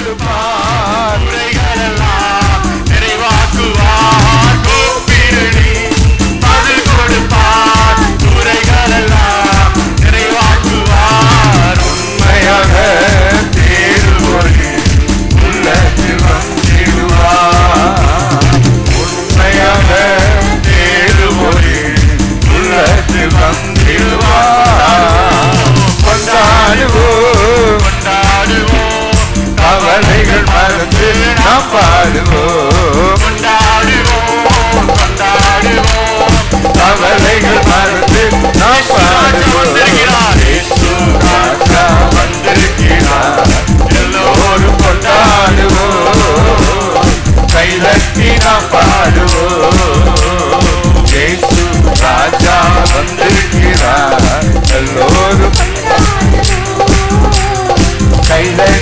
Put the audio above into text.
கொடுப்பார், குறைகளெல்லாம் நிறைவாக்குவார். கூப்பிடுடி பதில் கொடுப்பார், குறைகளெல்லாம் நிறைவாக்குவார். உண்மையாக தேடுவோரே உள்ளத்தில் வந்திடுவார், உண்மையாக தேடுவோரே உள்ளத்தில் வந்திடுவார். கொண்டாடுவோம் கொண்டாடுவோம், கவலைகள் மறந்து நாம் பாடுவோம். கொண்டாடுவோம் கொண்டாடுவோம், கவலைகள் மறந்து நாம் பாடுவோம். இயேசு ராஜா வந்திருக்கிறார், எல்லோரும் கொண்டாடுவோம், கைதட்டி நாம் பாடுவோம். இயேசு ராஜா வந்திருக்கிறார், எல்லோரும் கைதட்டி